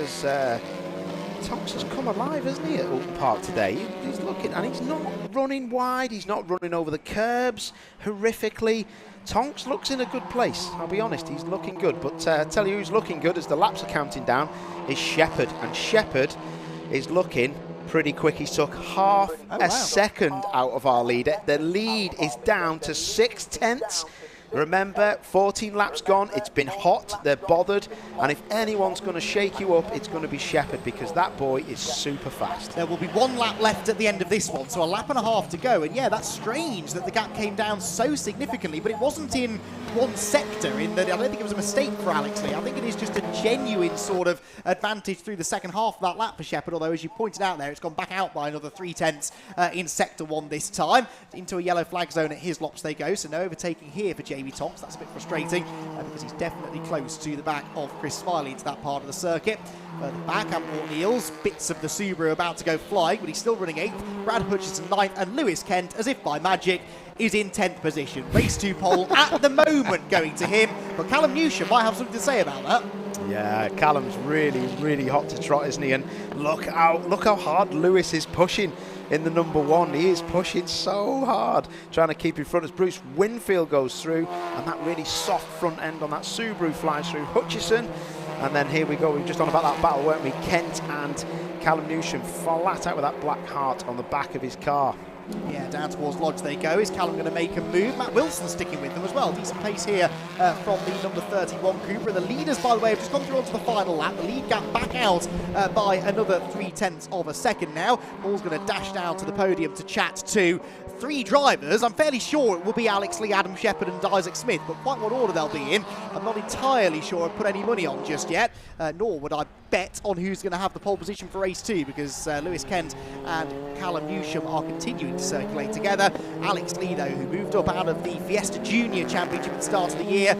has come alive, hasn't he, at Oulton Park today? He's looking, and he's not running wide. He's not running over the curbs horrifically. Tonks looks in a good place, I'll be honest. He's looking good. But I tell you who's looking good as the laps are counting down is Shepherd. And Shepherd is looking pretty quick. He's took half a second out of our leader. The lead is down to 6/10. Remember, 14 laps gone, it's been hot, they're bothered, and if anyone's going to shake you up, it's going to be Shepherd, because that boy is super fast. There will be one lap left at the end of this one, so a lap and a half to go, and yeah, that's strange that the gap came down so significantly, but it wasn't in one sector, in that I don't think it was a mistake for Alex Lee. I think it is just a genuine sort of advantage through the second half of that lap for Shepherd, although as you pointed out there, it's gone back out by another 3/10 in sector one this time. Into a yellow flag zone at his lops they go, so no overtaking here for Jamie Tonks. That's a bit frustrating because he's definitely close to the back of Chris Smiley into that part of the circuit. Further back, Amber Neils, bits of the Subaru about to go flying, but he's still running 8th. Brad Hutchison 9th, and Lewis Kent, as if by magic, is in 10th position. Race 2 pole at the moment going to him, but Callum Newsham might have something to say about that. Yeah, Callum's really, really hot to trot, isn't he? And look how hard Lewis is pushing in the number one. He is pushing so hard, trying to keep in front as Bruce Winfield goes through, and that really soft front end on that Subaru flies through Hutchison. And then here we go, we were just on about that battle, weren't we? Kent and Callum Newsham flat out with that black heart on the back of his car. Yeah, down towards Lodge they go. Is Callum going to make a move? Matt Wilson sticking with them as well. Decent pace here from the number 31 Cooper. The leaders, by the way, have just gone through onto the final lap. The lead gap back out by another 0.3 of a second now. Paul's going to dash down to the podium to chat to 3 drivers. I'm fairly sure it will be Alex Lee, Adam Shepherd and Isaac Smith, but quite what order they'll be in, I'm not entirely sure I've put any money on just yet, nor would I bet on who's going to have the pole position for race 2, because Lewis Kent and Callum Newsham are continuing to circulate together. Alex Lee, though, who moved up out of the Fiesta Junior Championship at the start of the year,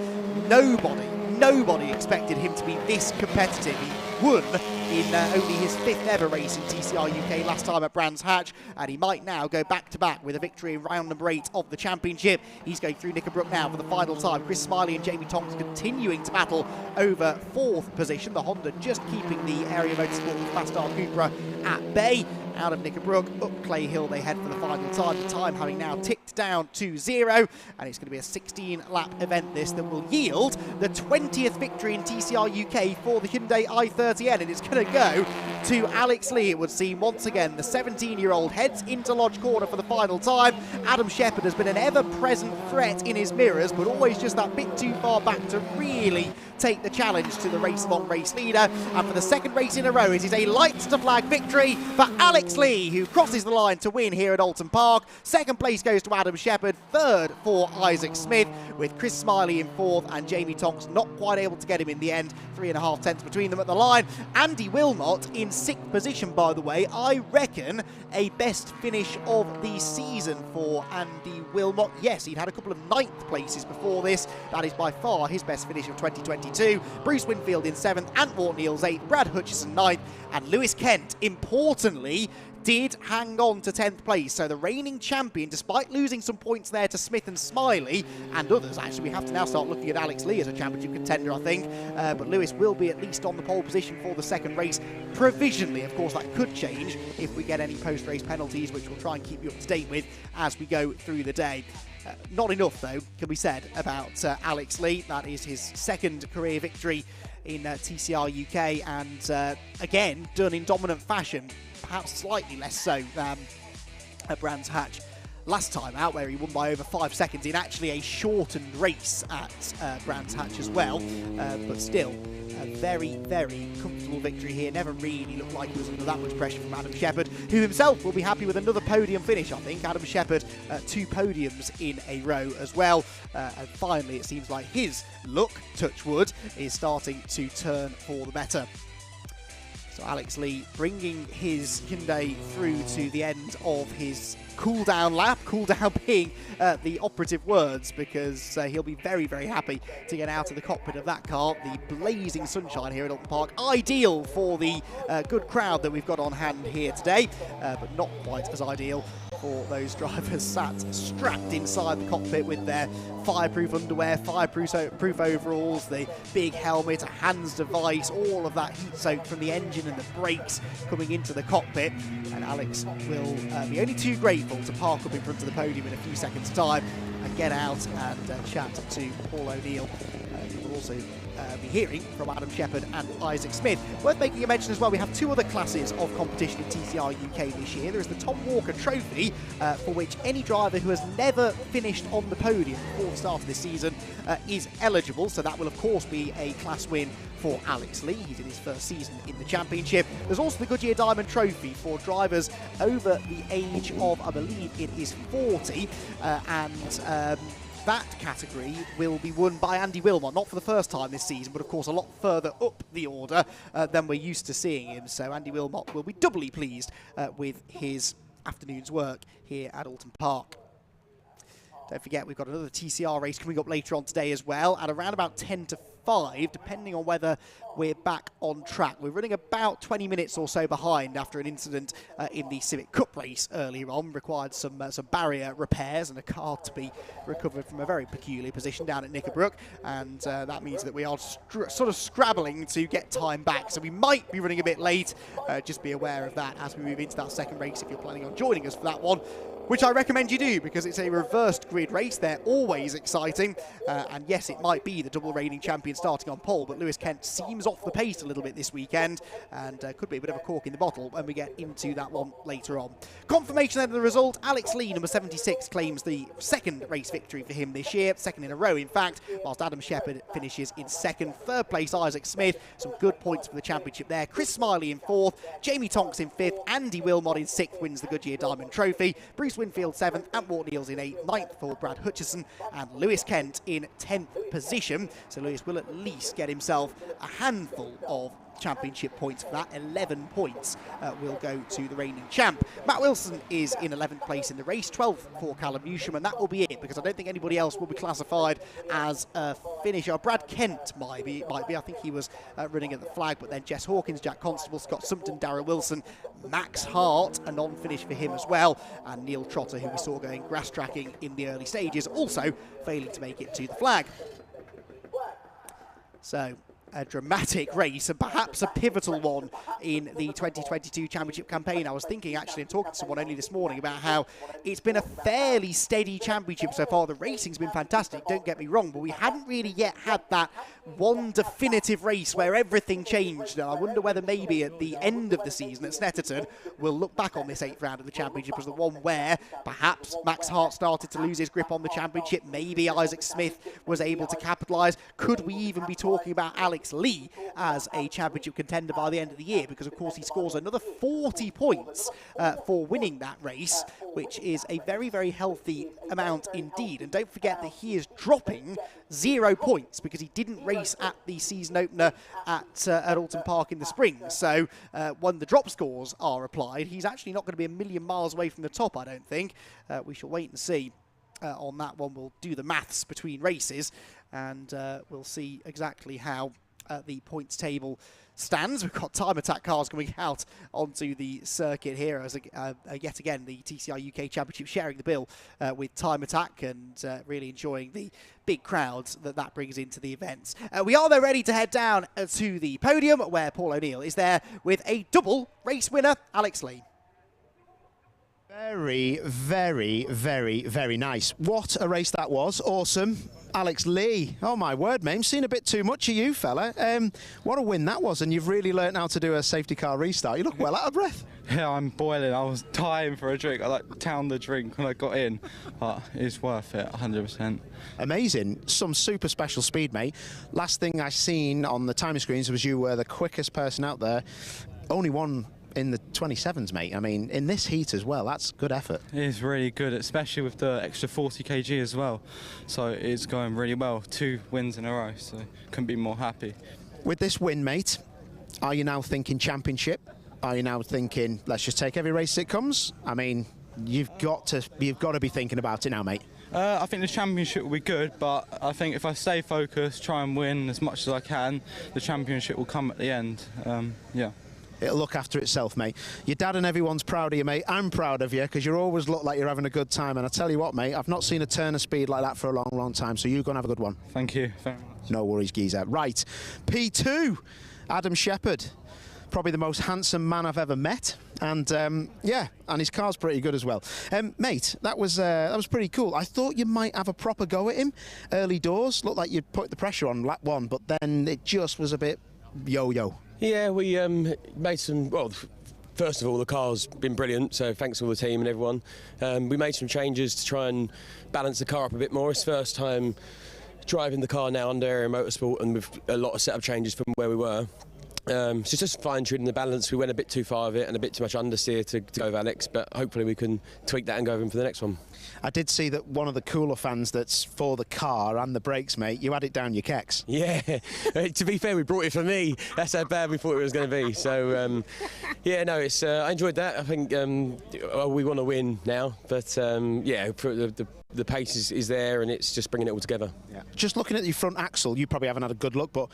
nobody expected him to be this competitive. He won in only his 5th ever race in TCR UK, last time at Brands Hatch, and he might now go back-to-back with a victory in round number 8 of the championship. He's going through Knickerbrook now for the final time. Chris Smiley and Jamie Tonks continuing to battle over 4th position. The Honda just keeping the Area Motorsport Fast Star Cupra at bay. Out of Knickerbrook, up Clay Hill they head for the final time. The time having now ticked down to 0, and it's going to be a 16-lap event this that will yield the 20th victory in TCR UK for the Hyundai i30N, and it's going to go to Alex Lee, it would seem. Once again, the 17-year-old heads into Lodge Corner for the final time. Adam Shepherd has been an ever-present threat in his mirrors, but always just that bit too far back to really take the challenge to the race-long race leader. And for the second race in a row, it is a lights-to-flag victory for Alex Lee, who crosses the line to win here at Oulton Park. Second place goes to Adam Shepherd, third for Isaac Smith, with Chris Smiley in 4th and Jamie Tonks not quite able to get him in the end. 3.5 tenths between them at the line. Andy Wilmot in 6th position, by the way. I reckon a best finish of the season for Andy Wilmot. Yes, he'd had a couple of 9th places before this. That is by far his best finish of 2022. Bruce Winfield in 7th, Antwort Neils 8th, Brad Hutchison 9th, and Lewis Kent, importantly, did hang on to 10th place. So the reigning champion, despite losing some points there to Smith and Smiley and others, actually we have to now start looking at Alex Lee as a championship contender, I think. But Lewis will be at least on the pole position for the second race. Provisionally, of course, that could change if we get any post-race penalties, which we'll try and keep you up to date with as we go through the day. Not enough, though, can be said about Alex Lee. That is his second career victory in TCR UK, and again, done in dominant fashion. Perhaps slightly less so at Brands Hatch last time out, where he won by over 5 seconds in actually a shortened race at Brands Hatch as well. But still, a very, very comfortable victory here. Never really looked like he was under that much pressure from Adam Shepherd, who himself will be happy with another podium finish, I think. Adam Shepherd, 2 podiums in a row as well. And finally, it seems like his luck, touch wood, is starting to turn for the better. So Alex Lee bringing his Hyundai through to the end of his cool-down lap, cool-down being the operative words, because he'll be very, very happy to get out of the cockpit of that car. The blazing sunshine here at Oulton Park, ideal for the good crowd that we've got on hand here today, but not quite as ideal for those drivers sat strapped inside the cockpit with their fireproof underwear, fireproof overalls, the big helmet, a HANS device, all of that heat soak from the engine and the brakes coming into the cockpit. And Alex will be only too grateful to park up in front of the podium in a few seconds' time and get out and chat to Paul O'Neill. We'll also be hearing from Adam Shepherd and Isaac Smith. Worth making a mention as well, we have 2 other classes of competition in TCR UK this year. There is the Tom Walker Trophy, for which any driver who has never finished on the podium before the start of this season is eligible. So that will of course be a class win for Alex Lee. He's in his first season in the championship. There's also the Goodyear Diamond Trophy for drivers over the age of, I believe it is 40, that category will be won by Andy Wilmot, not for the first time this season, but of course a lot further up the order than we're used to seeing him. So Andy Wilmot will be doubly pleased with his afternoon's work here at Oulton Park. Don't forget, we've got another TCR race coming up later on today as well, at around about 10 to 5, depending on whether we're back on track. We're running about 20 minutes or so behind after an incident in the Civic Cup race earlier on. Required some barrier repairs and a car to be recovered from a very peculiar position down at Knickerbrook, and that means that we are sort of scrabbling to get time back. So we might be running a bit late. Just be aware of that as we move into that second race if you're planning on joining us for that one, which I recommend you do because it's a reversed grid race. They're always exciting. And yes, it might be the double reigning champion starting on pole, but Lewis Kent seems off the pace a little bit this weekend and could be a bit of a cork in the bottle when we get into that one later on. Confirmation then of the result. Alex Lee, number 76, claims the second race victory for him this year, second in a row in fact, whilst Adam Shepherd finishes in second. Third place, Isaac Smith, some good points for the championship there. Chris Smiley in fourth, Jamie Tonks in fifth, Andy Wilmot in sixth wins the Goodyear Diamond Trophy, Bruce Winfield 7th, and Ward Neals in 8th, 9th for Brad Hutchison, and Lewis Kent in 10th position. So Lewis will at least get himself a handful of championship points for that. 11 points will go to the reigning champ. Matt Wilson is in 11th place in the race, 12th for Callum Newsham, and that will be it because I don't think anybody else will be classified as a finisher. Brad Kent might be. I think he was running at the flag, but then Jess Hawkins, Jack Constable, Scott Sumpton, Darrell Wilson, Max Hart, a non-finish for him as well, and Neil Trotter, who we saw going grass tracking in the early stages, also failing to make it to the flag. So a dramatic race and perhaps a pivotal one in the 2022 championship campaign. I was thinking actually and talking to someone only this morning about how it's been a fairly steady championship so far. The racing's been fantastic, don't get me wrong, but we hadn't really yet had that one definitive race where everything changed. And I wonder whether maybe at the end of the season at Snetterton we'll look back on this 8th round of the championship as the one where perhaps Max Hart started to lose his grip on the championship. Maybe Isaac Smith was able to capitalise. Could we even be talking about Alex Lee as a championship contender by the end of the year, because of course he scores another 40 points for winning that race, which is a very, very healthy amount indeed. And don't forget that he is dropping 0 points because he didn't race at the season opener at Oulton Park in the spring. So when the drop scores are applied, he's actually not going to be a million miles away from the top, I don't think. We shall wait and see. On that one, we'll do the maths between races and we'll see exactly how the points table stands. We've got time attack cars coming out onto the circuit here as yet again the TCR UK Championship sharing the bill with time attack and really enjoying the big crowds that brings into the events. We are though ready to head down to the podium where Paul O'Neill is there with a double race winner, Alex Lee. Very, very, very, very nice. What a race that was. Awesome. Alex Lee. Oh, my word, mate. I'm seeing a bit too much of you, fella. What a win that was. And you've really learnt how to do a safety car restart. You look well out of breath. Yeah, I'm boiling. I was dying for a drink. I like downed the drink when I got in, but it's worth it, 100%. Amazing. Some super special speed, mate. Last thing I seen on the timing screens was you were the quickest person out there. Only one in the 27s, mate. I mean, in this heat as well, that's good effort. It is really good, especially with the extra 40 kg as well. So it's going really well. 2 wins in a row, so couldn't be more happy. With this win, mate, are you now thinking championship? Are you now thinking, let's just take every race that comes? I mean, you've got to be thinking about it now, mate. I think the championship will be good, but I think if I stay focused, try and win as much as I can, the championship will come at the end. Yeah. It'll look after itself, mate. Your dad and everyone's proud of you, mate. I'm proud of you because you always look like you're having a good time. And I tell you what, mate, I've not seen a turn of speed like that for a long, long time. So you're going to have a good one. Thank you very much. No worries, geezer. Right, P2, Adam Shepherd. Probably the most handsome man I've ever met, and yeah, and his car's pretty good as well. Mate, that was pretty cool. I thought you might have a proper go at him early doors. Looked like you'd put the pressure on lap 1, but then it just was a bit yo-yo. Yeah, we made some. Well, first of all, the car's been brilliant, so thanks to all the team and everyone. We made some changes to try and balance the car up a bit more. It's first time driving the car now under Area Motorsport, and with a lot of setup changes from where we were. So it's just fine-tuning the balance. We went a bit too far of it and a bit too much understeer to go with Alex, but hopefully we can tweak that and go over him for the next one. I did see that one of the cooler fans that's for the car and the brakes, mate, you had it down your kecks. Yeah, to be fair, we brought it for me. That's how bad we thought it was going to be. So, yeah, no, it's I enjoyed that. I think we want to win now, but yeah, the pace is there and it's just bringing it all together. Yeah. Just looking at your front axle, you probably haven't had a good look, but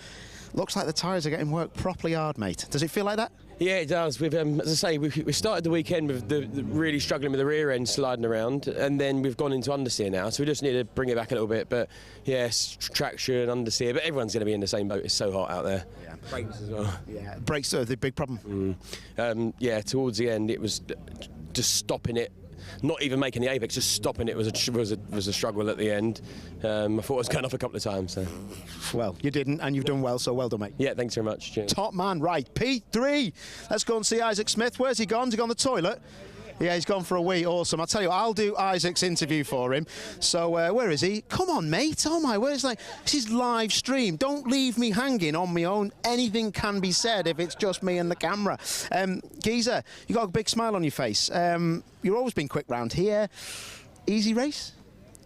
looks like the tyres are getting worked properly hard, mate. Does it feel like that? Yeah, it does. We've, as I say, we started the weekend with the really struggling with the rear end sliding around, and then we've gone into understeer now, so we just need to bring it back a little bit. But yes, traction, understeer, but everyone's going to be in the same boat. It's so hot out there. Yeah. Brakes as well. Yeah, brakes are the big problem. Yeah, towards the end, it was just stopping it. Not even making the apex, just stopping it was a struggle at the end. I thought I was going off a couple of times. So. Well, you didn't, and you've done well, so well done, mate. Yeah, thanks very much. Cheers. Top man, right, P3. Let's go and see Isaac Smith. Where's he gone? Has he gone to the toilet? Yeah, he's gone for a wee. Awesome. I'll tell you what, I'll do Isaac's interview for him. So, where is he? Come on, mate. Oh, my word. It's like, this is live stream. Don't leave me hanging on my own. Anything can be said if it's just me and the camera. Geezer, you got a big smile on your face. You've always been quick round here. Easy race?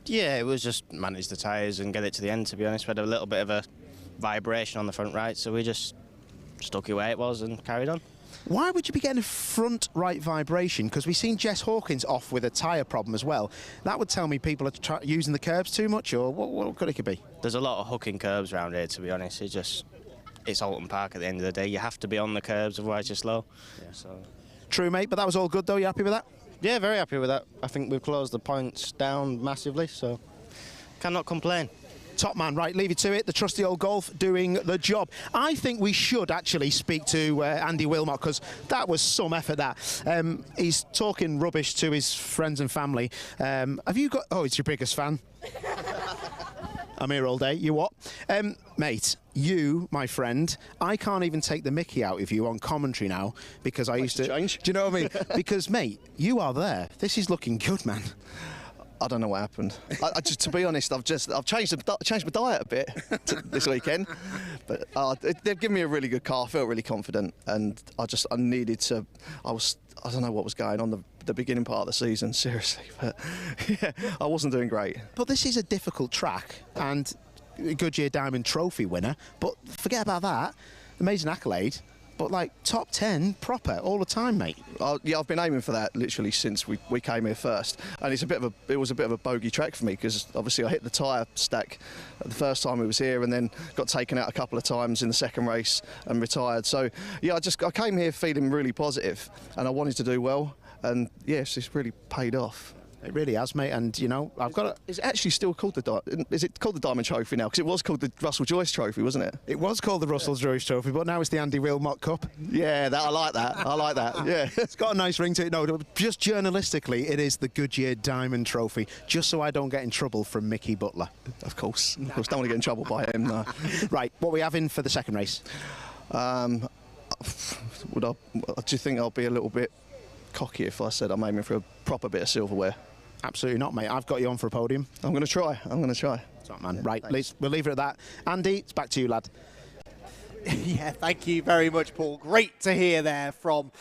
Yeah, it was just manage the tyres and get it to the end, to be honest. We had a little bit of a vibration on the front right, so we just stuck it where it was and carried on. Why would you be getting a front right vibration? Because we've seen Jess Hawkins off with a tyre problem as well. That would tell me people are using the curbs too much, or what could it be? There's a lot of hooking curbs around here, to be honest. It's Oulton Park at the end of the day. You have to be on the curbs, otherwise you're slow. Yeah, so. True, mate, but that was all good, though. You happy with that? Yeah, very happy with that. I think we've closed the points down massively, so cannot complain. Top man, right, leave you to it. The trusty old Golf doing the job. I think we should actually speak to Andy Wilmot, because that was some effort, that. He's talking rubbish to his friends and family. Have you got... Oh, it's your biggest fan. I'm here all day. You what? Mate, you, my friend, I can't even take the mickey out of you on commentary now, because I used to... Change. Do you know what I mean? Because, mate, you are there. This is looking good, man. I don't know what happened. I just, to be honest, I've changed my diet a bit this weekend, but they've given me a really good car. I felt really confident, and I needed to. I don't know what was going on the beginning part of the season, seriously, but yeah, I wasn't doing great. But this is a difficult track, and Goodyear Diamond Trophy winner. But forget about that. Amazing accolade. But like top 10 proper all the time, mate. Yeah, I've been aiming for that literally since we came here first, and it was a bit of a bogey track for me, because obviously I hit the tyre stack the first time we was here, and then got taken out a couple of times in the second race and retired. So yeah, I came here feeling really positive, and I wanted to do well, and yes, it's really paid off. It really has, mate, and you know, I've got Is it actually still called is it called the Diamond Trophy now? Because it was called the Russell Joyce Trophy, wasn't it? It was called the Russell Joyce Trophy, but now it's the Andy Wilmot Cup. Yeah, I like that. I like that. Yeah, it's got a nice ring to it. No, just journalistically, it is the Goodyear Diamond Trophy. Just so I don't get in trouble from Mickey Butler. Of course, don't want to get in trouble by him. No. Right, what are we having for the second race? Do you think I'll be a little bit cocky if I said I'm aiming for a proper bit of silverware. Absolutely not, mate. I've got you on for a podium. I'm going to try. I'm going to try. Top man. Yeah, Right, thanks. we'll leave it at that. Andy, it's back to you, lad. Yeah, thank you very much, Paul. Great to hear there from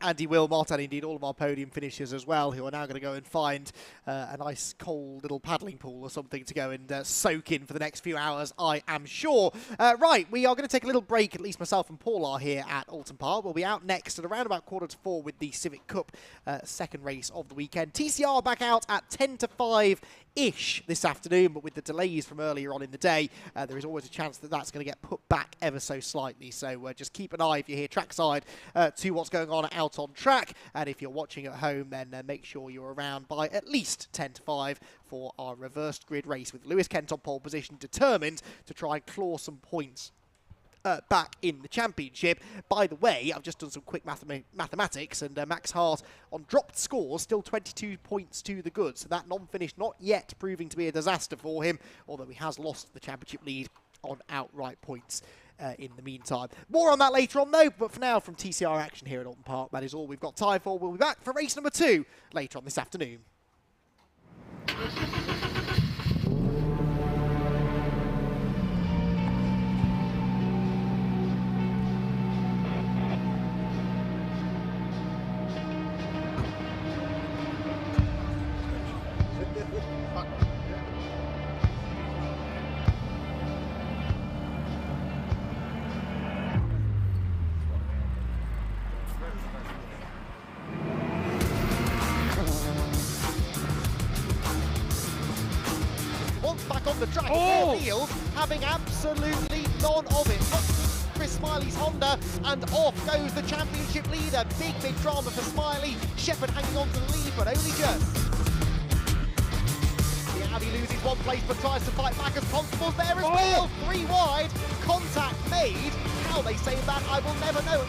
Andy Wilmot, and indeed all of our podium finishers as well, who are now going to go and find a nice cold little paddling pool or something to go and soak in for the next few hours, I am sure. Right, we are going to take a little break, at least myself and Paul are here at Oulton Park. We'll be out next at around about 3:45 with the Civic Cup second race of the weekend. TCR back out at 10 to 5-ish this afternoon, but with the delays from earlier on in the day, there is always a chance that that's going to get put back ever so slightly. So just keep an eye, if you're here trackside, to what's going on out on track, and if you're watching at home, then make sure you're around by at least 10 to 5 for our reversed grid race with Lewis Kent on pole position, determined to try and claw some points back in the championship. By the way, I've just done some quick mathematics, and Max Hart on dropped scores, still 22 points to the good, so that non-finish not yet proving to be a disaster for him, although he has lost the championship lead on outright points in the meantime. More on that later on though, but for now, from TCR Action here at Oulton Park, that is all we've got time for. We'll be back for race number 2 later on this afternoon. Back on the track, Neil having absolutely none of it. Up Chris Smiley's Honda, and off goes the championship leader. Big drama for Smiley. Shepherd hanging on to the lead, but only just. The Audi loses one place, but tries to fight back as Constable's there as well. 3 wide, contact made. How they saved that, I will never know.